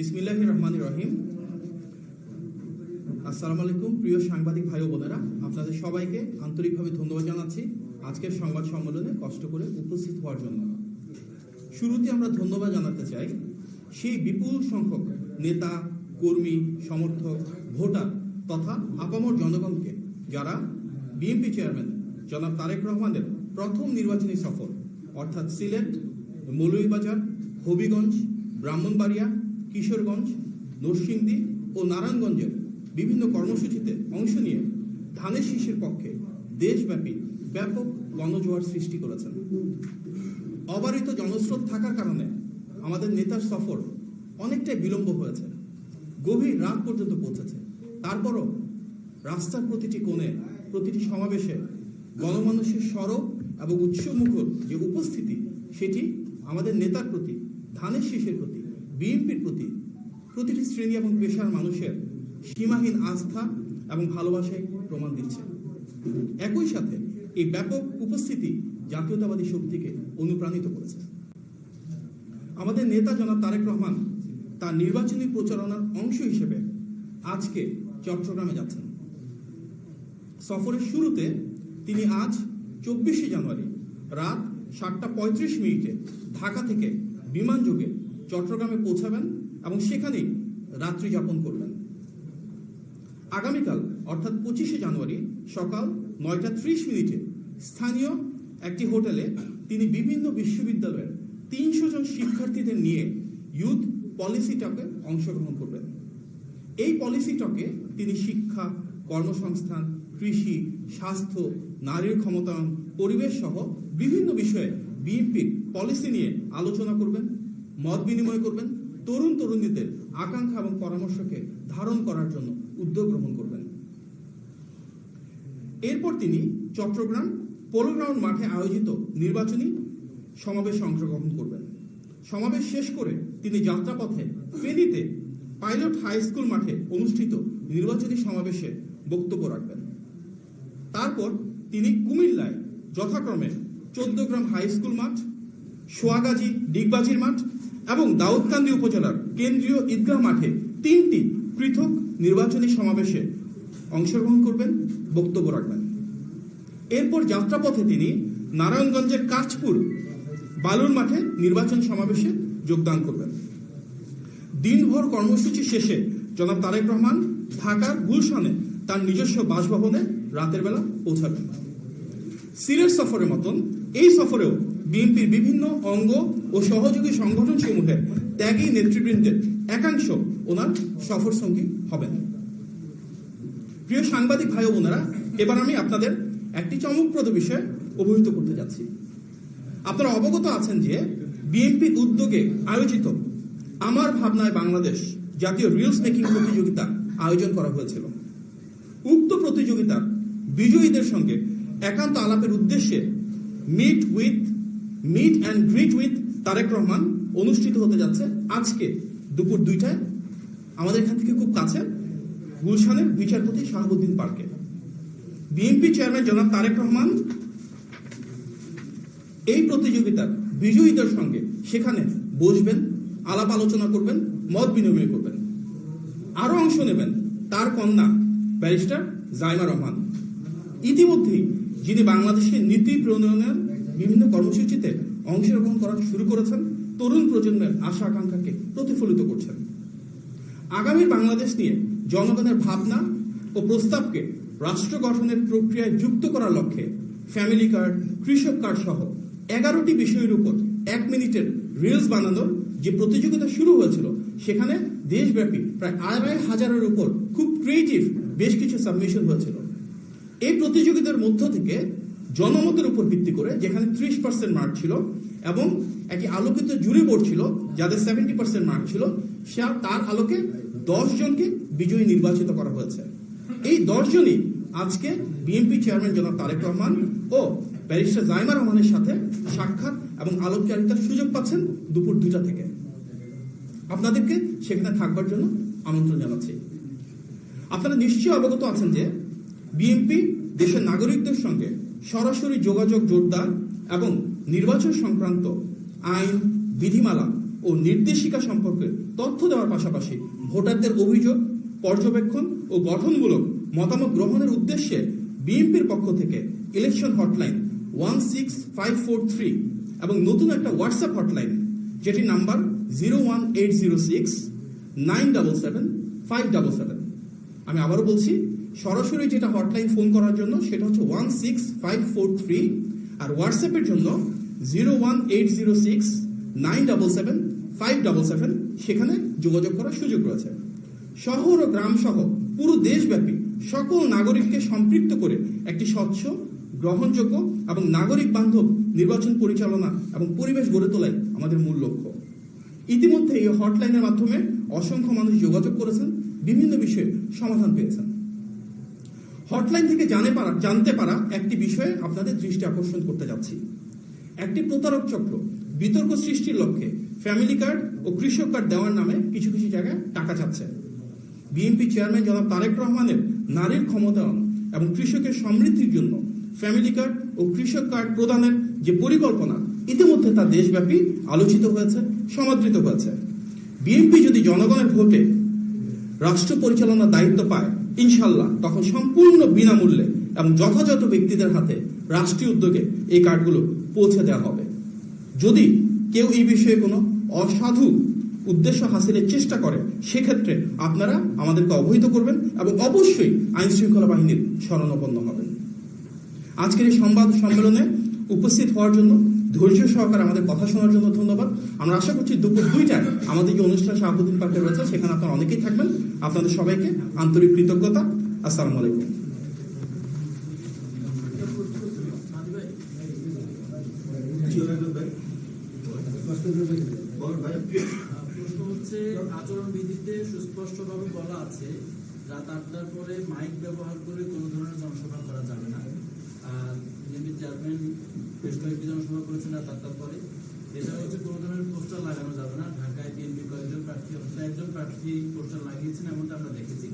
বিসমিল্লাহির রহমানির রহিম। আসসালামু আলাইকুম প্রিয় সাংবাদিক ভাই ও বোনেরা, আপনাদের সবাইকে আন্তরিকভাবে ধন্যবাদ জানাচ্ছি আজকের সংবাদ সম্মেলনে কষ্ট করে উপস্থিত হওয়ার জন্য। শুরুতে আমরা ধন্যবাদ জানাতে চাই সেই বিপুল সংখ্যক নেতা, কর্মী, সমর্থক, ভোটার তথা আপামর জনগণকে যারা বিএনপি চেয়ারম্যান জনাব তারেক রহমানের প্রথম নির্বাচনী সফর অর্থাৎ সিলেট, মৌলভীবাজার, হবিগঞ্জ, ব্রাহ্মণবাড়িয়া, কিশোরগঞ্জ, নরসিংদী ও নারায়ণগঞ্জের বিভিন্ন কর্মসূচিতে অংশ নিয়ে ধানের শীষের পক্ষে দেশব্যাপী ব্যাপক গণজোয়ার সৃষ্টি করেছেন। অবারিত জনস্রোত থাকার কারণে আমাদের নেতার সফর অনেকটাই বিলম্ব হয়েছে, গভীর রাত পর্যন্ত পৌঁছেছে। তারপরও রাস্তার প্রতিটি কোণে, প্রতিটি সমাবেশে গণমানুষের সরব এবং উৎসমুখর যে উপস্থিতি, সেটি আমাদের নেতার প্রতি, ধানের শীষের প্রতি, বিএনপির প্রতি প্রতিটি শ্রেণী এবং পেশার মানুষের সীমাহীন আস্থা এবং ভালোবাসায় প্রমাণ দিচ্ছে। একই সাথে এই ব্যাপক উপস্থিতি জাতীয়তাবাদী শক্তিকে অনুপ্রাণিত করেছে। আমাদের নেতা জনাব তারেক রহমান তার নির্বাচনী প্রচারণার অংশ হিসেবে আজকে চট্টগ্রামে যাচ্ছেন। সফরের শুরুতে তিনি আজ 24শে জানুয়ারি রাত 7:35 ঢাকা থেকে বিমানযোগে চট্টগ্রামে পৌঁছাবেন এবং সেখানেই রাত্রি যাপন করবেন। আগামীকাল অর্থাৎ 25শে জানুয়ারি সকাল 9:30 স্থানীয় একটি হোটেলে তিনি বিভিন্ন বিশ্ববিদ্যালয়ের 300 জন শিক্ষার্থীদের নিয়ে ইউথ পলিসি টকে অংশগ্রহণ করবেন। এই পলিসি টকে তিনি শিক্ষা, কর্মসংস্থান, কৃষি, স্বাস্থ্য, নারীর ক্ষমতায়ন, পরিবেশ সহ বিভিন্ন বিষয়ে বিএনপির পলিসি নিয়ে আলোচনা করবেন, মত বিনিময় করবেন, তরুণ তরুণীদের আকাঙ্ক্ষা এবং পরামর্শকে ধারণ করার জন্য উদ্যোগ গ্রহণ করবেন। এরপর তিনি চট্টগ্রাম পোলো গ্রাউন্ড মাঠে আয়োজিত নির্বাচনী সমাবেশে অংশগ্রহণ করবেন। সমাবেশ শেষ করে তিনি যাত্রাপথে ফেনীতে পাইলট হাই স্কুল মাঠে অনুষ্ঠিত নির্বাচনী সমাবেশে বক্তব্য রাখবেন। তারপর তিনি কুমিল্লায় যথাক্রমে 14 গ্রাম হাই স্কুল মাঠ, সোয়াগাজী ডিগবাজির মাঠ এবং দাউদকান্দি উপজেলার কেন্দ্রীয় ঈদগাহ মাঠে 3টি পৃথক নির্বাচনী সমাবেশে অংশগ্রহণ করবেন, বক্তব্য রাখবেন। এরপর যাত্রাপথে তিনি নারায়ণগঞ্জের কাঁচপুর বালুর মাঠে নির্বাচন সমাবেশে যোগদান করবেন। দিনভর কর্মসূচি শেষে জনাব তারেক রহমান ঢাকার গুলশানে তার নিজস্ব বাসভবনে রাতের বেলা পৌঁছাবেন। সিলেট সফরের মতন এই সফরেও বিএনপির বিভিন্ন অঙ্গ ও সহযোগী সংগঠন সমূহের ত্যাগী নেতৃবৃন্দের একাংশ ওনার সফর সঙ্গী হবেন। প্রিয় সাংবাদিক ভাই ও বোনেরা, এবার আমি আপনাদের একটি চমকপ্রদ বিষয়ে অবহিত করতে যাচ্ছি। আপনারা অবগত আছেন যে বিএনপির উদ্যোগে আয়োজিত আমার ভাবনায় বাংলাদেশ জাতীয় রিলস মেকিং প্রতিযোগিতা আয়োজন করা হয়েছিল। উক্ত প্রতিযোগিতার বিজয়ীদের সঙ্গে একান্ত আলাপের উদ্দেশ্যে meet and greet with Tarique Rahman অনুষ্ঠিত হতে যাচ্ছে আজকে দুপুর 2টায় আমাদের এখান থেকে খুব কাছে গুলশানের বিচারপতি শাহাবুদ্দিন পার্কে। বিএনপি চেয়ারম্যান জনাব তারেক রহমান এই প্রতিযোগিতার বিজয়ীদের সঙ্গে সেখানে বসবেন, আলাপ আলোচনা করবেন, মত বিনিময় করবেন। আরো অংশ নেবেন তার কন্যা ব্যারিস্টার জাইমা রহমান। ইতিমধ্যেই যিনি বাংলাদেশের নীতি প্রণয়নের বিভিন্ন কর্মসূচিতে অংশগ্রহণ করা শুরু করেছেন, তরুণ প্রজন্মের আশা আকাঙ্ক্ষাকে প্রতিফলিত করছেন। আগামী বাংলাদেশ নিয়ে জনগণের ভাবনা ও প্রস্তাবকে রাষ্ট্র গঠনের প্রক্রিয়ায় যুক্ত করার লক্ষ্যে ফ্যামিলি কার্ড, কৃষক কার্ড সহ 11টি বিষয়ের উপর 1 মিনিটের রিলস বানানোর যে প্রতিযোগিতা শুরু হয়েছিল, সেখানে দেশব্যাপী প্রায় 2,500-এর উপর খুব ক্রিয়েটিভ বেশ কিছু সাবমিশন হয়েছিল। এই প্রতিযোগিতার মধ্য থেকে জনমতের উপর ভিত্তি করে, যেখানে 30% মার্ক ছিল এবং একটি আলোকিত জুরি বোর্ড ছিল যাদের 70% মার্ক ছিল, তার আলোকে 10 জনকে বিজয়ী নির্বাচিত করা হয়েছে। এই 10 জনই আজকে বিএনপি চেয়ারম্যান জনাব তারেক রহমান ও ব্যারিস্টার জাইমা রহমানের সাথে সাক্ষাৎ এবং আলোকচারিতার সুযোগ পাচ্ছেন দুপুর 2টা থেকে। আপনাদেরকে সেখানে থাকবার জন্য আমন্ত্রণ জানাচ্ছি। আপনারা নিশ্চয়ই অবগত আছেন যে বিএনপি দেশের নাগরিকদের সঙ্গে সরাসরি যোগাযোগ জোরদার এবং নির্বাচন সংক্রান্ত আইন, বিধিমালা ও নির্দেশিকা সম্পর্কে তথ্য দেওয়ার পাশাপাশি ভোটারদের অভিযোগ, পর্যবেক্ষণ ও গঠনমূলক মতামত গ্রহণের উদ্দেশ্যে বিএনপির পক্ষ থেকে ইলেকশন হটলাইন 16543 এবং নতুন একটা হোয়াটসঅ্যাপ হটলাইন যেটি নাম্বার 01806-977-577। আমি আবারও বলছি, সরাসরি যেটা হটলাইন ফোন করার জন্য সেটা হচ্ছে 16543, আর হোয়াটসঅ্যাপের জন্য 01806-977-577, সেখানে যোগাযোগ করার সুযোগ রয়েছে। শহর ও গ্রাম সহ পুরো দেশব্যাপী সকল নাগরিককে সম্পৃক্ত করে একটি স্বচ্ছ, গ্রহণযোগ্য এবং নাগরিক বান্ধব নির্বাচন পরিচালনা এবং পরিবেশ গড়ে তোলাই আমাদের মূল লক্ষ্য। ইতিমধ্যে এই হটলাইনের মাধ্যমে অসংখ্য মানুষ যোগাযোগ করেছেন, বিভিন্ন বিষয়ে সমাধান পেয়েছেন। হটলাইন থেকে জানতে পারা একটি বিষয়ে আপনাদের দৃষ্টি আকর্ষণ করতে যাচ্ছি। একটি প্রতারক চক্র বিতর্ক সৃষ্টির লক্ষ্যে ফ্যামিলি কার্ড ও কৃষক কার্ড দেওয়ার নামে কিছু কিছু জায়গায় টাকা চাচ্ছে। বিএনপি চেয়ারম্যান জনাব তারেক রহমানের নারীর ক্ষমতায়ন এবং কৃষকের সমৃদ্ধির জন্য ফ্যামিলি কার্ড ও কৃষক কার্ড প্রদানের যে পরিকল্পনা, ইতিমধ্যে তা দেশব্যাপী আলোচিত হয়েছে, সমাদৃত হয়েছে। বিএনপি যদি জনগণের ভোটে রাষ্ট্র পরিচালনার দায়িত্ব পায়, ইনশাল্লাহ তখন সম্পূর্ণ বিনামূল্যে এবং যথাযথ ব্যক্তিদের হাতে রাষ্ট্রীয় উদ্যোগে এই কার্ডগুলো পৌঁছে দেওয়া হবে। যদি কেউ এই বিষয়ে কোনো অসাধু উদ্দেশ্য হাসিলের চেষ্টা করে, সেক্ষেত্রে আপনারা আমাদেরকে অবহিত করবেন এবং অবশ্যই আইন শৃঙ্খলা বাহিনীর শরণাপন্ন হবেন। আজকের এই সংবাদ সম্মেলনে উপস্থিত হওয়ার জন্য, ধৈর্য সহকারে আমাদের কথা শোনার জন্য ধন্যবাদ। আমরা আশা করছি দুপুর 2টায় আমাদের যে অনুষ্ঠান শাহাবুদ্দিন পার্কে রয়েছে, সেখানে আপনারা অনেকেই থাকবেন। আপনাদের সবাইকে আন্তরিক কৃতজ্ঞতা। আসসালামু আলাইকুম। প্রশ্ন হচ্ছে, আচরণবিধিতে সুস্পষ্টভাবে বলা আছে রাত 8টার পরে মাইক ব্যবহার করে কোনো ধরনের জনসভা করা যাবে না। আর বিএনপি চেয়ারম্যান বেশ কয়েকটি জনসভা করেছেন রাত 8টার পরে। এছাড়া হচ্ছে কোনো ধরনের পোস্টার লাগানো যাবে না। ঢাকায় বিএনপি কয়েকজন প্রার্থী, একজন প্রার্থী পোস্টার লাগিয়েছেন, এমনটা আমরা দেখেছি।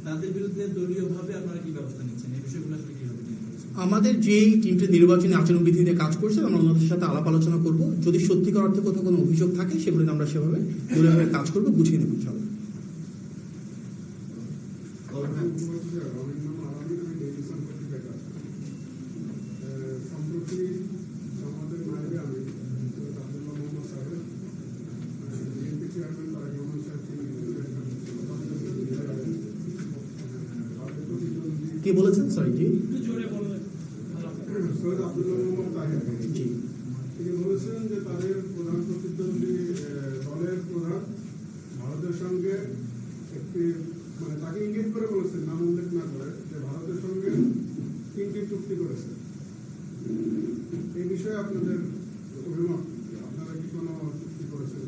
তাদের বিরুদ্ধে দলীয়ভাবে আপনারা কি ব্যবস্থা নিচ্ছেন, এই বিষয়গুলো আসলে কিভাবে নিয়ে করছেন? আমাদের যেই টিমটি নির্বাচনী আচরণবিধি নিয়ে কাজ করছে, আমরা ওনাদের সাথে আলাপ আলোচনা করব। যদি সত্যিকার অর্থে কোথাও কোনো অভিযোগ থাকে, সেগুলো আমরা সেভাবে দলীয়ভাবে কাজ করবো, গুছিয়ে নেব ইনশাআল্লাহ। কে বলেছেন? সরি জি সৈয়দ আব্দুল্লাহ মোহাম্মদ তাহের জি তিনি বলেছেন যে তাদের প্রধান প্রতিদ্বন্দ্বী দলের প্রধান ভারতের সঙ্গে একটি, মানে তাকে ইঙ্গিত করে বলেছেন, নাম উল্লেখ না করে, যে ভারতের সঙ্গে 3টি চুক্তি করেছে। এই বিষয়ে আপনাদের অভিমত কি? আপনারা কি কোনো চুক্তি করেছেন?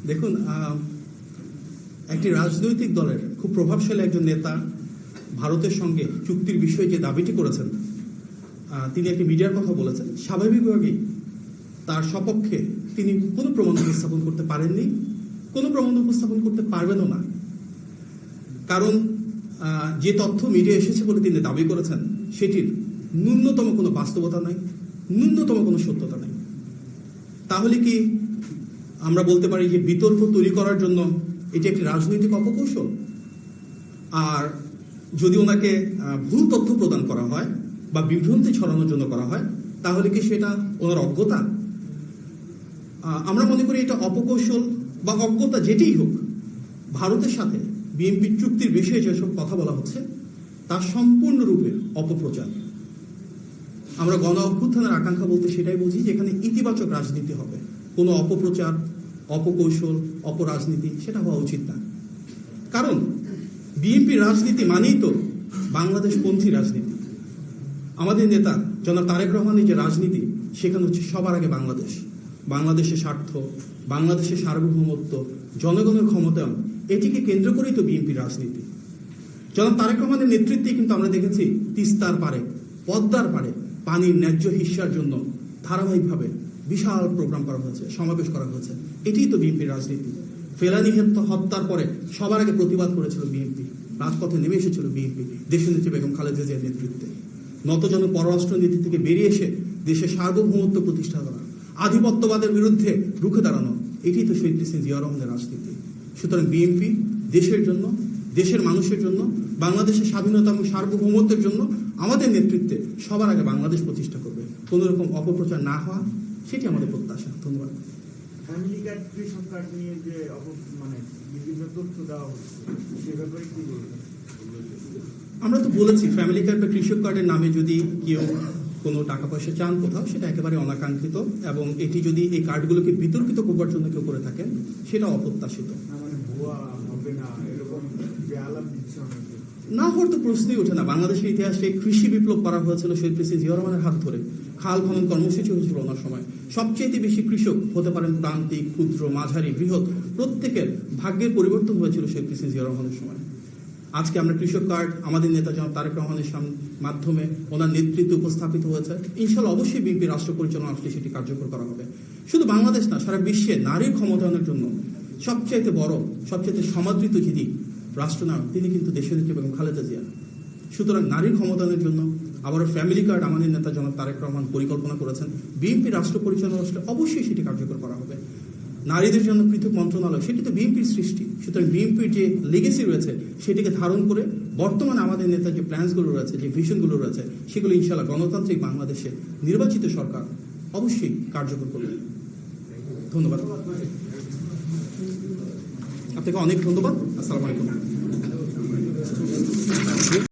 দেখুন, একটি রাজনৈতিক দলের খুব প্রভাবশালী একজন নেতা ভারতের সঙ্গে চুক্তির বিষয়ে যে দাবিটি করেছেন, তিনি একটি মিডিয়ার কথা বলেছেন। স্বাভাবিকভাবেই তার সপক্ষে তিনি কোনো প্রমাণ উপস্থাপন করতে পারেননি, কোনো প্রমাণ উপস্থাপন করতে পারবেনও না। কারণ যে তথ্য মিডিয়া এসেছে বলে তিনি দাবি করেছেন, সেটির ন্যূনতম কোনো বাস্তবতা নাই, ন্যূনতম কোনো সত্যতা নাই। তাহলে কি আমরা বলতে পারি যে বিতর্ক তৈরি করার জন্য এটি একটি রাজনৈতিক অপকৌশল? আর যদি ওনাকে ভুল তথ্য প্রদান করা হয় বা বিভ্রান্তি ছড়ানোর জন্য করা হয়, তাহলে কি সেটা ওনার অজ্ঞতা? আমরা মনে করি এটা অপকৌশল বা অজ্ঞতা, যেটিই হোক, ভারতের সাথে বিএনপির চুক্তির বিষয়ে যেসব কথা বলা হচ্ছে তা সম্পূর্ণরূপে অপপ্রচার। আমরা গণ অভ্যুত্থানের আকাঙ্ক্ষা বলতে সেটাই বুঝি, যেখানে ইতিবাচক রাজনীতি হবে। কোনো অপপ্রচার, অপকৌশল, অপরাজনীতি সেটা হওয়া উচিত না। কারণ বিএনপি রাজনীতি মানেই তো বাংলাদেশপন্থী রাজনীতি। আমাদের নেতা জনাব তারেক রহমানের যে রাজনীতি, সেখানে হচ্ছে সবার আগে বাংলাদেশ, বাংলাদেশের স্বার্থ, বাংলাদেশের সার্বভৌমত্ব, জনগণের ক্ষমতায়ন, এটিকে কেন্দ্র করেই তো বিএনপির রাজনীতি। জনাব তারেক রহমানের নেতৃত্বে কিন্তু আমরা দেখেছি তিস্তার পারে, পদ্মার পারে পানির ন্যায্য হিস্যার জন্য ধারাবাহিকভাবে বিশাল প্রোগ্রাম করা হয়েছে, সমাবেশ করা হয়েছে। এটিই তো বিএনপির রাজনীতি। ফেলানী হত্যার পরে সবার আগে প্রতিবাদ করেছিল বিএনপি, রাজপথে নেমে এসেছিল বিএনপি দেশনেত্রী বেগম খালেদা জিয়ার নেতৃত্বে। নতজন পররাষ্ট্র নীতি থেকে বেরিয়ে এসে দেশের সার্বভৌমত্ব প্রতিষ্ঠা করা, আধিপত্যবাদের বিরুদ্ধে রুখে দাঁড়ানো, এটি তো শহীদ প্রেসিডেন্ট জিয়া রহমানের রাজনীতি। সুতরাং বিএনপি দেশের জন্য, দেশের মানুষের জন্য, বাংলাদেশের স্বাধীনতা এবং সার্বভৌমত্বের জন্য আমাদের নেতৃত্বে সবার আগে বাংলাদেশ প্রতিষ্ঠা করবে। কোনো রকম অপপ্রচার না হওয়া, সেটি আমাদের প্রত্যাশা। ধন্যবাদ। ফ্যামিলি কার্ড, কৃষক কার্ড নিয়ে যে মানে বিভিন্ন তথ্য দেওয়া হচ্ছে, সে ব্যাপারে কি বলবেন? আমরা তো বলেছি, ফ্যামিলি কার্ড বা কৃষক কার্ডের নামে যদি কেউ কোনো টাকা পয়সা চান কোথাও, সেটা একেবারে অনাকাঙ্ক্ষিত, এবং এটি যদি এই কার্ডগুলোকে বিতর্কিত করবার জন্য কেউ করে থাকেন, সেটা অপ্রত্যাশিত। না মানে ভুয়া হবে না, এরকম যে আলাপ দিচ্ছে অনেকে। না হওয়ার তো প্রশ্নই ওঠে না। বাংলাদেশের ইতিহাসে কৃষি বিপ্লব করা হয়েছিল শহীদ প্রেসিডেন্ট জিয়া রহমানের হাত ধরে। খাল খনন কর্মসূচি হয়েছিল ওনার সময়। সবচেয়ে বেশি কৃষক হতে পারেন প্রান্তিক, ক্ষুদ্র, মাঝারি, বৃহৎ, প্রত্যেকের ভাগ্যের পরিবর্তন হয়েছিল শহীদ প্রেসিডেন্ট জিয়া রহমানের সময়। আজকে আমরা কৃষক কার্ড আমাদের নেতা জনাব তারেক রহমানের মাধ্যমে ওনার নেতৃত্বে উপস্থাপিত হয়েছে। ইনশাল্লাহ অবশ্যই বিএনপি রাষ্ট্র পরিচালনা আসলে সেটি কার্যকর করা হবে। শুধু বাংলাদেশ না, সারা বিশ্বে নারীর ক্ষমতায়নের জন্য সবচাইতে বড়, সবচাইতে সমাদৃত যিনি রাষ্ট্রনায়ক, তিনি কিন্তু দেশনেত্রী বেগম খালেদা জিয়া। সুতরাং নারীর ক্ষমতায়নের জন্য আবারও ফ্যামিলি কার্ড আমাদের নেতা জনাব তারেক রহমান পরিকল্পনা করেছেন। বিএনপি রাষ্ট্র পরিচালনা আসলে অবশ্যই সেটি কার্যকর করা হবে। নারীদের জন্য পৃথক মন্ত্রণালয়, সেটি তো বিএনপির সৃষ্টি। সুতরাং বিএনপির যে লেগেসি রয়েছে সেটিকে ধারণ করে বর্তমানে আমাদের নেতার যে প্ল্যান্সগুলো রয়েছে, যে ভিশনগুলো রয়েছে, সেগুলো ইনশাআল্লাহ গণতান্ত্রিক বাংলাদেশে নির্বাচিত সরকার অবশ্যই কার্যকর করবে। ধন্যবাদ। আপনাকে অনেক ধন্যবাদ। আসসালামু আলাইকুম।